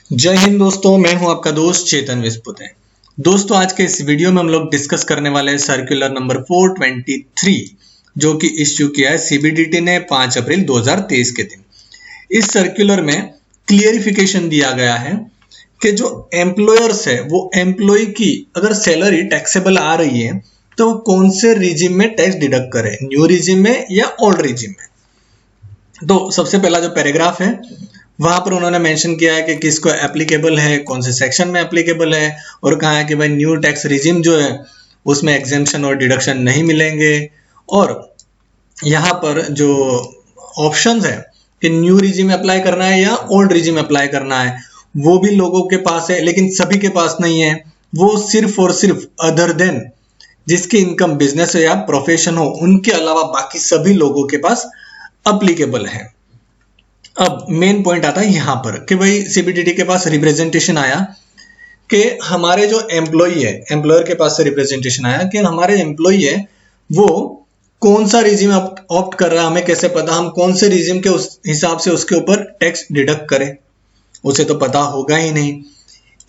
जय हिंद दोस्तों, मैं हूं आपका दोस्त चेतन विस्पुते। दोस्तों, आज के इस वीडियो में हम लोग डिस्कस करने वाले हैं सर्कुलर नंबर 423 जो कि इश्यू किया है सीबीडीटी ने 5 अप्रैल 2023 के दिन। इस सर्कुलर में क्लियरिफिकेशन दिया गया है कि जो एम्प्लॉयर्स है वो एम्प्लॉय की अगर सैलरी टैक्सेबल आ रही है तो वो कौन से रिजिम में टैक्स डिडक्ट करे, न्यू रिजिम में या ओल्ड रिजिम में। तो सबसे पहला जो पैराग्राफ है वहां पर उन्होंने मेंशन किया है कि किसको एप्लीकेबल है, कौन से सेक्शन में एप्लीकेबल है, और कहा है कि भाई न्यू टैक्स रिजिम जो है उसमें एग्जेम्पशन और डिडक्शन नहीं मिलेंगे। और यहाँ पर जो ऑप्शंस है कि न्यू रिजिम अप्लाई करना है या ओल्ड रिजिम अप्लाई करना है वो भी लोगों के पास है, लेकिन सभी के पास नहीं है। वो सिर्फ और सिर्फ अदर देन जिसकी इनकम बिजनेस हो या प्रोफेशन हो उनके अलावा बाकी सभी लोगों के पास अप्लीकेबल है। अब मेन पॉइंट आता है यहां पर कि भाई सीबीडीटी के पास रिप्रेजेंटेशन आया कि हमारे जो एम्प्लॉई है, एम्प्लॉयर के पास से रिप्रेजेंटेशन आया कि हमारे एम्प्लॉई है वो कौन सा रिजिम ऑप्ट कर रहा है, हमें कैसे पता, हम कौन से रिजिम के उस हिसाब से उसके ऊपर टैक्स डिडक्ट करें, उसे तो पता होगा ही नहीं।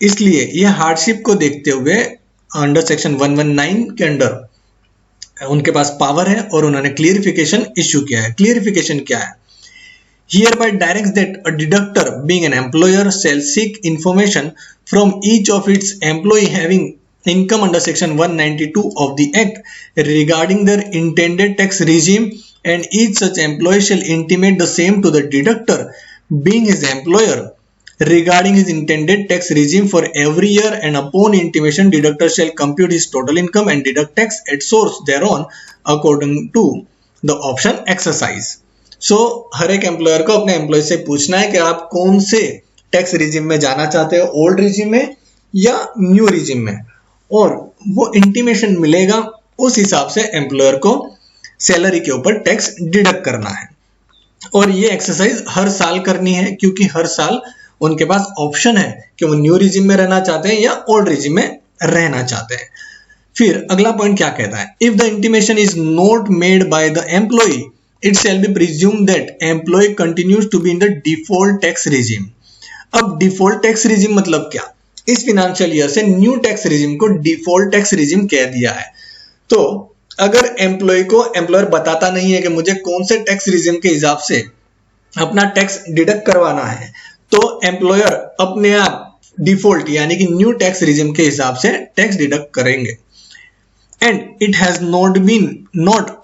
इसलिए ये हार्डशिप को देखते हुए अंडर सेक्शन 119 के अंडर उनके पास पावर है और उन्होंने क्लियरिफिकेशन इश्यू किया है। क्लियरिफिकेशन क्या है? Hereby directs that a deductor being an employer shall seek information from each of its employee having income under section 192 of the act regarding their intended tax regime, and each such employee shall intimate the same to the deductor being his employer regarding his intended tax regime for every year, and upon intimation deductor shall compute his total income and deduct tax at source thereon according to the option exercise। हर एक employer को अपने employ से पूछना है कि आप कौन से टैक्स रिजिम में जाना चाहते हो, ओल्ड रिजिम में या न्यू रिजिम में, और वो इंटीमेशन मिलेगा उस हिसाब से एम्प्लॉयर को सैलरी के ऊपर टैक्स डिडक्ट करना है। और ये एक्सरसाइज हर साल करनी है क्योंकि हर साल उनके पास ऑप्शन है कि वो न्यू रिजिम में रहना चाहते हैं या ओल्ड रिजिम में रहना चाहते हैं। फिर अगला पॉइंट क्या कहता है? If the intimation is not made by the employ it shall be presumed that employee continues to be in the default tax regime। अब default tax regime मतलब क्या? इस फिनेंशियल ईयर से न्यू टैक्स रिजिम को default tax regime कह दिया है। तो अगर एम्प्लॉय को एम्प्लॉयर बताता नहीं है कि मुझे कौन से टैक्स रिजिम के हिसाब से अपना टैक्स डिडक्ट करवाना है, तो एम्प्लॉयर अपने आप डिफॉल्ट यानी कि न्यू टैक्स रिजिम के हिसाब से टैक्स डिडक्ट करेंगे। And it has not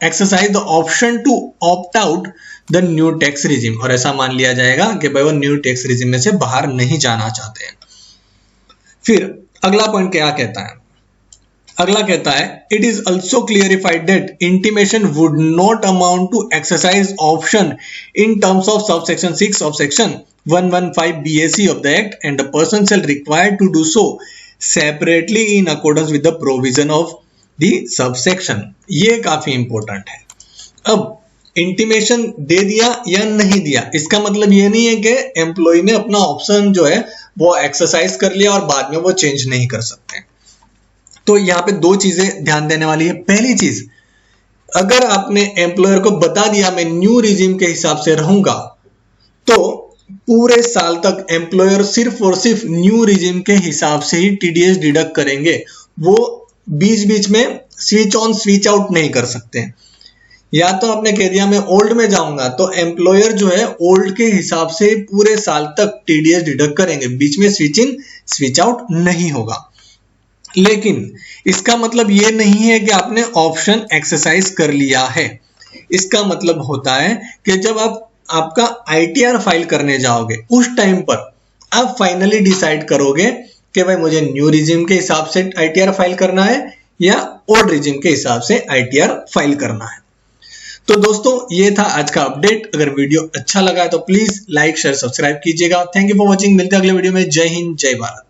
exercised the option to opt out the new tax regime, और ऐसा मान लिया जाएगा कि भाई वो न्यू टैक्स रिजिम में से बाहर नहीं जाना चाहते हैं। फिर अगला पॉइंट क्या कहता है? अगला कहता है it is also clarified that intimation would not amount to exercise option in terms of subsection 6 of section 115 BAC of the act, and the person shall required to do so separately in accordance with the provision of the subsection. ये काफी important है। अब intimation दे दिया या नहीं दिया इसका मतलब ये नहीं है कि एम्प्लॉय ने अपना ऑप्शन जो है वो एक्सरसाइज कर लिया और बाद में वो चेंज नहीं कर सकते। तो यहाँ पे दो चीजें ध्यान देने वाली है। पहली चीज, अगर आपने एम्प्लॉयर को बता दिया मैं न्यू रिजिम के हिसाब से रहूंगा, तो पूरे साल तक एम्प्लॉयर सिर्फ और सिर्फ न्यू रिजिम के हिसाब से ही टीडीएस डिडक्ट करेंगे। वो बीच बीच में स्विच ऑन स्विच आउट नहीं कर सकते। या तो आपने कह दिया मैं ओल्ड में जाऊंगा, तो एम्प्लॉयर जो है ओल्ड के हिसाब से पूरे साल तक टीडीएस डिडक्ट करेंगे, बीच में स्विच इन स्विच आउट नहीं होगा। लेकिन इसका मतलब ये नहीं है कि आपने ऑप्शन एक्सरसाइज कर लिया है। इसका मतलब होता है कि जब आप आपका आईटीआर फाइल करने जाओगे उस टाइम पर आप फाइनली डिसाइड करोगे कि भाई मुझे न्यू रिजिम के हिसाब से आईटीआर फाइल करना है या ओल्ड रिजिम के हिसाब से आईटीआर फाइल करना है। तो दोस्तों, ये था आज का अपडेट। अगर वीडियो अच्छा लगा है तो प्लीज लाइक शेयर सब्सक्राइब कीजिएगा। Thank you for watching. मिलते हैं अगले वीडियो में। जय हिंद, जय भारत।